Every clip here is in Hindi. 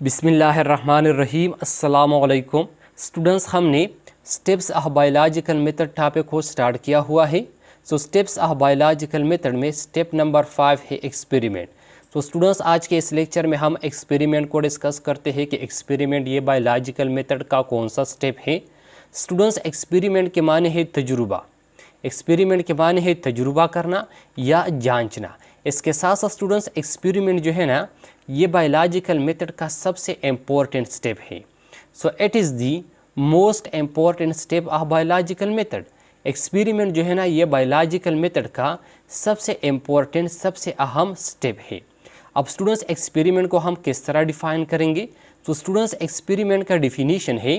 बिस्मिल्लाहिर्रहमानिर्रहीम। अस्सलामुअलैकुम स्टूडेंट्स, हमने steps of biological method topic को स्टार्ट किया हुआ है। स्टेप्स ऑफ बायोलॉजिकल मेथड में स्टेप नंबर 5 है एक्सपेरिमेंट। स्टूडेंट्स, आज के इस लेक्चर में हम एक्सपेरिमेंट को डिस्कस करते हैं कि एक्सपेरिमेंट ये बायोलॉजिकल मेथड का कौन सा स्टेप है। स्टूडेंट्स, एक्सपेरिमेंट के माने है तजुर्बा। एक्सपेरिमेंट के माने है तजुर्बा करना या जांचना। इसके साथ साथ स्टूडेंट्स, एक्सपेरिमेंट जो है ना, ये बायोलॉजिकल मेथड का सबसे इम्पोर्टेंट स्टेप है। It is the most important step of biological method. Experiment जो है ना, ये बायोलॉजिकल मेथड का सबसे इम्पोर्टेंट, सबसे अहम स्टेप है। अब स्टूडेंट्स, एक्सपेरिमेंट को हम किस तरह डिफाइन करेंगे? स्टूडेंट्स, एक्सपेरिमेंट का डिफिनीशन है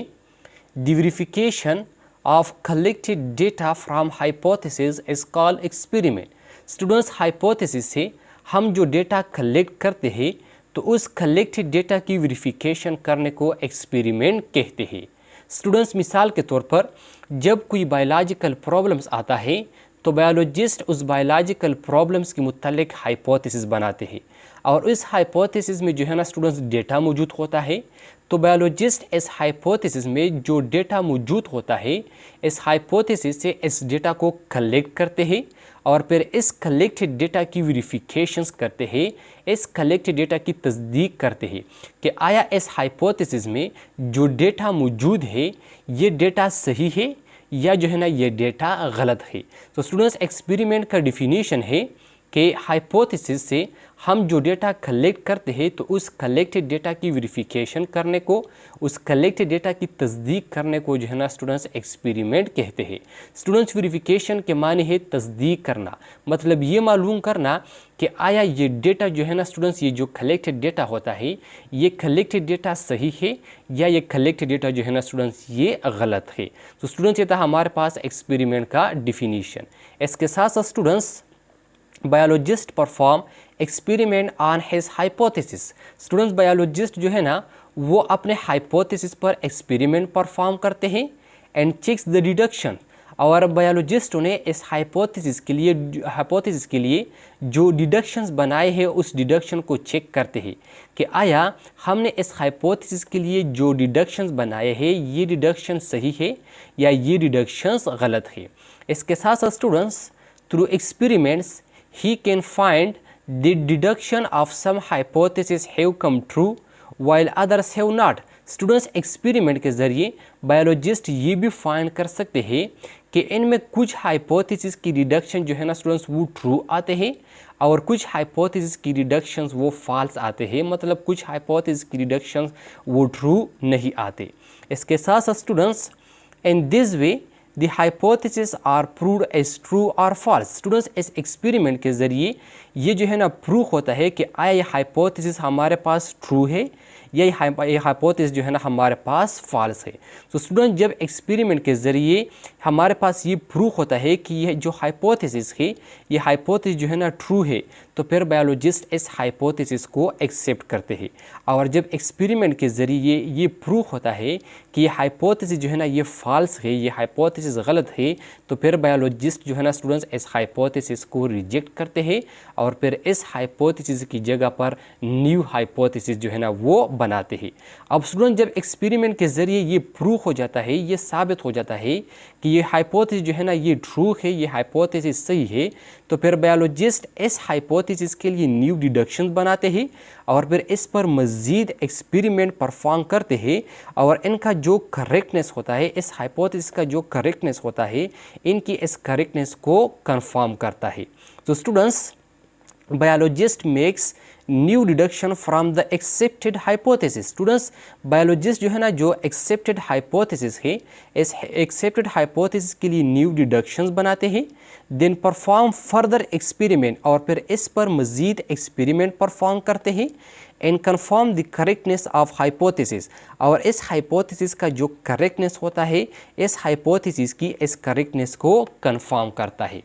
the verification of collected data from hypothesis is called experiment. Students, hypothesis से हम जो डेटा कलेक्ट करते हैं तो उस कलेक्टेड डेटा की वेरिफिकेशन करने को एक्सपेरिमेंट कहते हैं। स्टूडेंट्स, मिसाल के तौर पर जब कोई बायोलॉजिकल प्रॉब्लम्स आता है तो बायोलॉजिस्ट उस बायोलॉजिकल प्रॉब्लम्स के मुतालिक हाइपोथेसिस बनाते हैं और इस हाइपोथेसिस में जो है ना स्टूडेंट्स डेटा मौजूद होता है। तो बायोलॉजिस्ट इस हाइपोथेसिस में जो डेटा मौजूद होता है, इस हाइपोथेसिस से इस डेटा को कलेक्ट करते हैं और फिर इस कलेक्टेड डेटा की वेरिफिकेशंस करते हैं, इस कलेक्टेड डेटा की तस्दीक करते हैं कि आया इस हाइपोथेसिस में जो डेटा मौजूद है ये डेटा सही है या जो है ना ये डेटा गलत है। तो स्टूडेंट्स, एक्सपेरिमेंट का डिफिनीशन है कि हाइपोथेसिस से हम जो डेटा कलेक्ट करते हैं तो उस कलेक्टेड डेटा की वेरिफिकेशन करने को, उस कलेक्टेड डेटा की तस्दीक करने को जो है ना स्टूडेंट्स एक्सपेरिमेंट कहते हैं। स्टूडेंट्स, वेरिफिकेशन के माने है तस्दीक करना, मतलब ये मालूम करना कि आया ये डेटा जो है ना स्टूडेंट्स, ये जो कलेक्टेड डेटा होता है ये कलेक्टेड डेटा सही है या ये कलेक्टेड डेटा जो है ना स्टूडेंट्स ये गलत है। तो स्टूडेंट्स, ये था हमारे पास एक्सपेरिमेंट का डिफिनीशन। इसके साथ साथ students, biologist perform experiment on his hypothesis. Students, biologist जो है ना वो अपने हाइपोथेसिस पर एक्सपेरिमेंट परफॉर्म करते हैं एंड चेक्स द डिडक्शन। और बायोलॉजिस्टों ने इस हाइपोथेसिस के लिए जो डिडक्शंस बनाए हैं उस डिडक्शन को चेक करते हैं कि आया हमने इस हाइपोथेसिस के लिए जो डिडक्शंस बनाए हैं ये डिडक्शन सही है या ये डिडक्शंस गलत है। इसके साथ साथ students, through experiments he can find the deduction of some hypotheses have come true while others have not। Students, experiment के ज़रिए बायोलॉजिस्ट ये भी फाइंड कर सकते हैं कि इनमें कुछ हाइपोथेसिस की डिडक्शन जो है ना स्टूडेंट्स वो ट्रू आते हैं और कुछ हाइपोथेसिस की डिडक्शंस वो फॉल्स आते हैं, मतलब कुछ हाइपोथेसिस की डिडक्शंस वो ट्रू नहीं आते। इसके साथ साथ students, in this way the hypothesis are proved as true और फॉल्स। स्टूडेंट्स, इस एक्सपेरिमेंट के ज़रिए ये जो है ना प्रूव होता है कि आया ये हाइपोथेसिस हमारे पास ट्रू है या ये हाइपोथेसिस जो है ना हमारे पास फॉल्स है। तो स्टूडेंट, जब एक्सपेरिमेंट के ज़रिए हमारे पास ये प्रूव होता है कि यह जो हाइपोथेसिस है ये हाइपोथेसिस जो है ना ट्रू है तो फिर बायोलॉजिस्ट इस हाइपोथेसिस को एक्सेप्ट करते हैं। और जब एक्सपेरिमेंट के ज़रिए ये प्रूव होता है कि ये हाइपोथेसिस जो है ना ये फॉल्स है, ये हाइपोथेसिस गलत है, तो फिर बायोलॉजिस्ट जो है ना स्टूडेंट्स इस हाइपोथेसिस को रिजेक्ट करते हैं और फिर इस हाइपोथेसिस की जगह पर न्यू हाइपोथेसिस जो है ना वो बनाते हैं। अब स्टूडेंट, जब एक्सपेरिमेंट के ज़रिए ये प्रूव हो जाता है, ये साबित हो जाता है कि ये हाइपोथेसिस जो है ना ये ट्रू है, ये हाइपोथेसिस सही है, तो फिर बायोलॉजिस्ट इस हाइपोथेसिस के लिए न्यू डिडक्शंस बनाते हैं और फिर इस पर मज़ीद एक्सपेरिमेंट परफॉर्म करते हैं और इनका जो करेक्टनेस होता है, इस हाइपोथेसिस का जो करेक्टनेस होता है, इनकी इस करेक्टनेस को कंफर्म करता है। तो students, biologist makes new deduction from the accepted hypothesis. Students, biologist जो है ना जो एक्सेप्टेड हाइपोथेसिस है, इस एक्सेप्टेड हाइपोथेसिस के लिए न्यू डिडक्शंस बनाते हैं, देन परफॉर्म फर्दर एक्सपेरिमेंट और फिर इस पर मज़ीद एक्सपेरिमेंट परफॉर्म करते हैं and confirm the correctness of hypothesis. और इस हाइपोथेसिस का जो करेक्टनेस होता है, इस हाइपोथेसिस की इस करेक्टनेस को कन्फर्म करता है।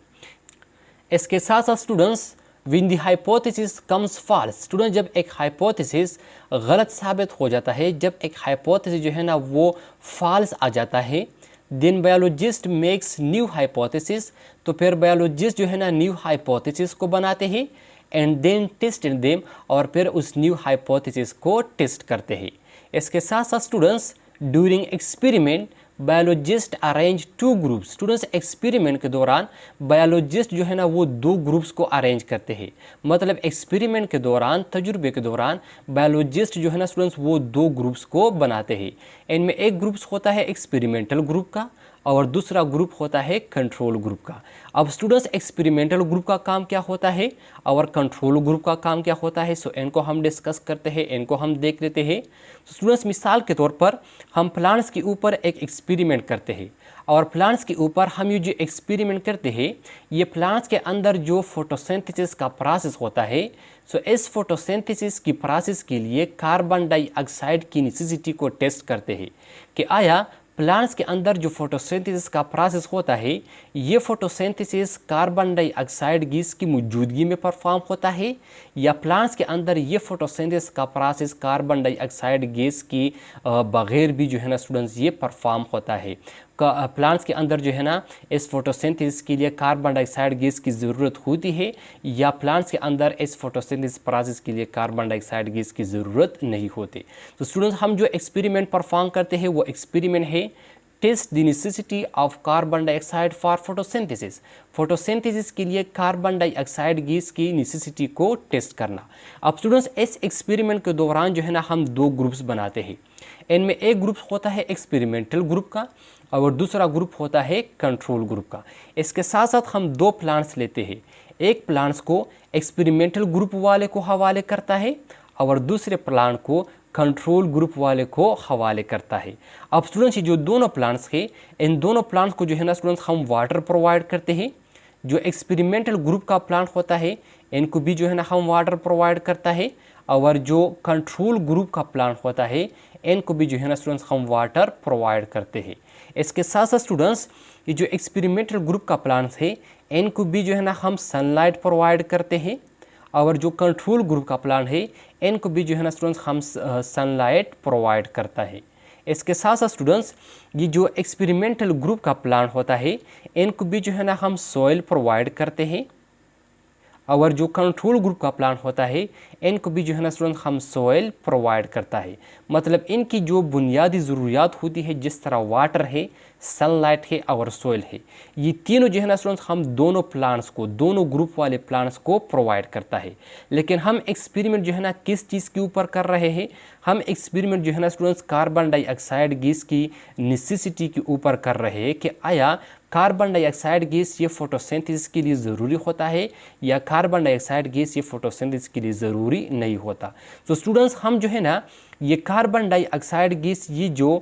इसके साथ साथ students, when the hypothesis comes false, student जब एक हाइपोथेसिस गलत साबित हो जाता है, जब एक हाइपोथेसिस जो है ना वो फॉल्स आ जाता है, then biologist makes new hypothesis, तो फिर बायोलॉजिस्ट जो है ना न्यू हाइपोथेसिस को बनाते हैं एंड देन टेस्ट देम, और फिर उस न्यू हाइपोथेसिस को टेस्ट करते हैं। इसके साथ साथ students during experiment biologist arrange 2 groups. Students experiment के दौरान बायोलॉजिस्ट जो है ना वो 2 ग्रुप्स को अरेंज करते हैं। मतलब एक्सपेरिमेंट के दौरान, तजुर्बे के दौरान बायोलॉजिस्ट जो है ना स्टूडेंट्स वो 2 ग्रुप्स को बनाते हैं। इनमें एक ग्रुप्स होता है एक्सपेरिमेंटल ग्रुप का और दूसरा ग्रुप होता है कंट्रोल ग्रुप का। अब स्टूडेंट्स एक्सपेरिमेंटल ग्रुप का काम क्या होता है और कंट्रोल ग्रुप का काम क्या होता है, सो इनको हम डिस्कस करते हैं, इनको हम देख लेते हैं। तो स्टूडेंट्स मिसाल के तौर पर हम प्लांट्स के ऊपर एक एक्सपेरिमेंट करते हैं और प्लांट्स के ऊपर हम ये जो एक्सपेरिमेंट करते हैं, ये प्लांट्स के अंदर जो फोटोसिंथेसिस का प्रोसेस होता है, सो इस फोटोसिंथेसिस की प्रोसेस के लिए कार्बन डाइऑक्साइड की नेसेसिटी को टेस्ट करते हैं कि आया प्लांट्स के अंदर जो फोटोसिंथेसिस का प्रोसेस होता है, ये फोटोसिंथेसिस कार्बन डाइऑक्साइड गैस की मौजूदगी में परफॉर्म होता है या प्लांट्स के अंदर ये फोटोसिंथेसिस का प्रोसेस कार्बन डाइऑक्साइड गैस की बगैर भी जो है ना स्टूडेंट्स ये परफॉर्म होता है। प्लांट्स के अंदर जो है ना इस फोटोसिंथेसिस के लिए कार्बन डाइऑक्साइड गैस की ज़रूरत होती है या प्लांट्स के अंदर इस फोटोसिंथेसिस प्रोसेस के लिए कार्बन डाइऑक्साइड गैस की ज़रूरत नहीं होती। तो स्टूडेंट्स हम जो एक्सपेरिमेंट परफॉर्म करते हैं वो एक्सपेरिमेंट है test the necessity of carbon dioxide for photosynthesis. Photosynthesis के लिए कार्बन डाइऑक्साइड गैस की नेसेसिटी को टेस्ट करना। अब स्टूडेंट्स इस एक्सपेरिमेंट के दौरान जो है ना हम 2 ग्रुप्स बनाते हैं। इनमें एक ग्रुप होता है एक्सपेरिमेंटल ग्रुप का और दूसरा ग्रुप होता है कंट्रोल ग्रुप का। इसके साथ साथ हम 2 प्लांट्स लेते हैं। एक प्लांट्स को एक्सपेरिमेंटल ग्रुप वाले को हवाले करता है और दूसरे प्लांट को कंट्रोल ग्रुप वाले को हवाले करता है। अब स्टूडेंट्स जो दोनों प्लांट्स हैं, इन दोनों प्लांट्स को जो है ना स्टूडेंट्स हम वाटर प्रोवाइड करते हैं। जो एक्सपेरिमेंटल ग्रुप का प्लांट होता है इनको भी जो है ना हम वाटर प्रोवाइड करता है और जो कंट्रोल ग्रुप का प्लांट होता है इनको भी जो है ना स्टूडेंट्स हम वाटर प्रोवाइड करते हैं। इसके साथ साथ स्टूडेंट्स ये जो एक्सपेरिमेंटल ग्रुप का प्लांट्स है इनको भी जो है ना हम सनलाइट प्रोवाइड करते हैं और जो कंट्रोल ग्रुप का प्लांट है इनको भी जो है ना स्टूडेंट्स हम सनलाइट प्रोवाइड करता है। इसके साथ साथ स्टूडेंट्स ये जो एक्सपेरिमेंटल ग्रुप का प्लांट होता है इनको भी जो है ना हम सॉइल प्रोवाइड करते हैं और जो कंट्रोल ग्रुप का प्लांट होता है इनको भी जो है ना स्टूडेंट हम सॉइल प्रोवाइड करता है। मतलब इनकी जो बुनियादी ज़रूरियात होती है जिस तरह वाटर है, सनलाइट है और सॉइल है, ये तीनों जो है ना स्टूडेंट्स हम दोनों प्लांट्स को, दोनों ग्रुप वाले प्लांट्स को प्रोवाइड करता है। लेकिन हम एक्सपेरिमेंट जो है ना किस चीज़ के ऊपर कर रहे हैं, हम एक्सपेरिमेंट जो है ना स्टूडेंट्स कार्बन डाइऑक्साइड गैस की नेसेसिटी के ऊपर कर रहे हैं कि आया कार्बन डाइऑक्साइड गैस ये फोटोसिंथेसिस के लिए ज़रूरी होता है या कार्बन डाइऑक्साइड गैस ये फोटोसिंथेसिस के लिए ज़रूरी नहीं होता। तो स्टूडेंट्स हम जो है ना ये कार्बन डाइऑक्साइड गैस ये जो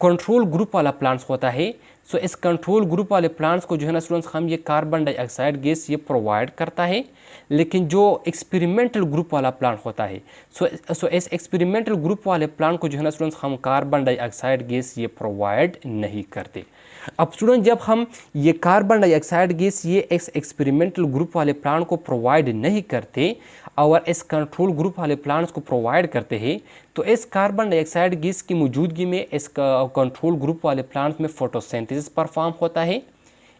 कंट्रोल ग्रुप वाला प्लांट्स होता है, सो इस कंट्रोल ग्रुप वाले प्लांट्स को जो है ना स्टूडेंट्स हम ये कार्बन डाइऑक्साइड गैस ये प्रोवाइड करता है। लेकिन जो एक्सपेरिमेंटल ग्रुप वाला प्लांट होता है सो इस एक्सपेरिमेंटल ग्रुप वाले प्लांट को जो है ना स्टूडेंट्स हम कार्बन डाइऑक्साइड गैस ये प्रोवाइड नहीं करते। अब स्टूडेंट जब हम ये कार्बन डाइऑक्साइड गैस ये एक्सपेरिमेंटल ग्रुप वाले प्लांट को प्रोवाइड नहीं करते और इस कंट्रोल ग्रुप वाले प्लांट्स को प्रोवाइड करते हैं, तो इस कार्बन डाइऑक्साइड गैस की मौजूदगी में इस कंट्रोल ग्रुप वाले प्लांट्स में फोटोसिंथेसिस परफॉर्म होता है।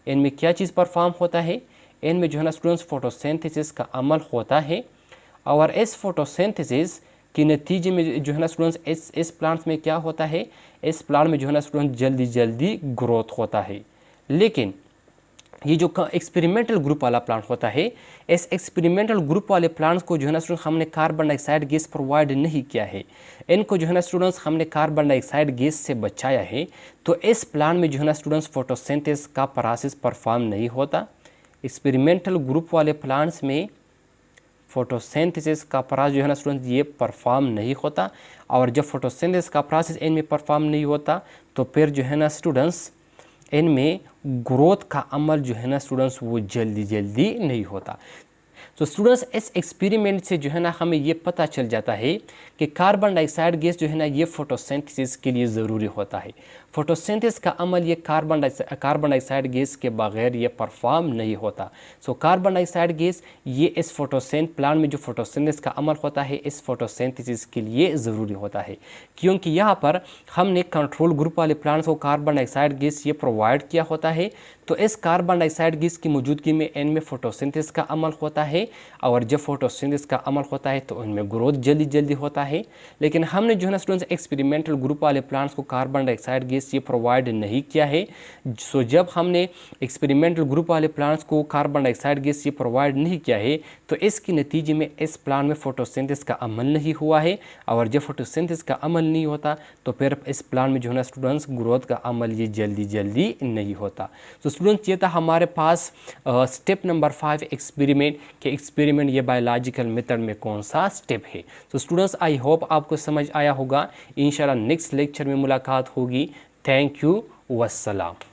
इनमें क्या चीज़ परफॉर्म होता है, इनमें जो है ना स्टूडेंट्स फोटोसिंथेसिस का अमल होता है और इस फोटोसिंथेसिस के नतीजे में जो है ना स्टूडेंट्स इस प्लांट्स में क्या होता है, इस प्लांट में जो है ना स्टूडेंट जल्दी जल्दी ग्रोथ होता है। लेकिन ये जो एक्सपेरिमेंटल ग्रुप वाला प्लांट होता है, इस एक्सपेरिमेंटल ग्रुप वाले प्लांट्स को जो है ना स्टूडेंट्स हमने कार्बन डाइऑक्साइड गैस प्रोवाइड नहीं किया है, इनको जो है ना स्टूडेंट्स हमने कार्बन डाइऑक्साइड गैस से बचाया है। तो इस प्लांट में जो है ना स्टूडेंट्स फोटोसिंथेसिस का प्रोसेस परफॉर्म नहीं होता। एक्सपेरिमेंटल ग्रुप वाले प्लांट्स में फोटोसिंथेसिस का प्रोसेस जो है ना स्टूडेंट्स ये परफॉर्म नहीं होता और जब फोटोसिंथेसिस का प्रोसेस इनमें परफॉर्म नहीं होता तो फिर जो है ना स्टूडेंट्स इनमें ग्रोथ का अमल जो है ना स्टूडेंट्स वो जल्दी जल्दी नहीं होता। तो स्टूडेंट्स इस एक्सपेरिमेंट से जो है ना हमें ये पता चल जाता है कि कार्बन डाइऑक्साइड गैस जो है ना ये फोटोसिंथेसिस के लिए ज़रूरी होता है। फोटोसिंथेसिस का अमल ये कार्बन डाइऑक्साइड गैस के बगैर ये परफॉर्म नहीं होता। सो कार्बन डाइऑक्साइड गैस ये इस प्लांट में जो फोटोसिंथेसिस का अमल होता है इस फोटोसिंथेसिस के लिए ज़रूरी होता है, क्योंकि यहाँ पर हमने कंट्रोल ग्रुप वाले प्लांट्स को कार्बन डाइऑक्साइड गैस ये प्रोवाइड किया होता है। तो इस कार्बन डाइऑक्साइड गैस की मौजूदगी में इनमें फोटोसिंथेसिस का अमल होता है, और जब फोटोसिंथेसिस का अमल होता है तो इनमें ग्रोथ जल्दी जल्दी होता है। लेकिन हमने जो है ना स्टूडेंट्स एक्सपेरिमेंटल ग्रुप वाले प्लांट्स को कार्बन डाइऑक्साइड गैस ये प्रोवाइड नहीं किया है। सो जब हमने एक्सपेरिमेंटल ग्रुप वाले प्लांट्स को कार्बन डाइऑक्साइड गैस ये प्रोवाइड नहीं किया है तो इसके नतीजे में इस प्लांट में फोटोसिंथेसिस का अमल नहीं हुआ है, और जब फोटोसिंथेसिस का अमल नहीं होता तो फिर इस प्लांट में जो है ना स्टूडेंट्स ग्रोथ का अमल ये जल्दी जल्दी नहीं होता। तो स्टूडेंट्स ये था हमारे पास स्टेप नंबर 5 एक्सपेरिमेंट के एक्सपेरिमेंट ये बायोलॉजिकल मेथड में कौन सा स्टेप है। तो स्टूडेंट्स आई होप आपको समझ आया होगा। इंशाल्लाह नेक्स्ट लेक्चर में मुलाकात होगी। Thank you, वस्सलाम।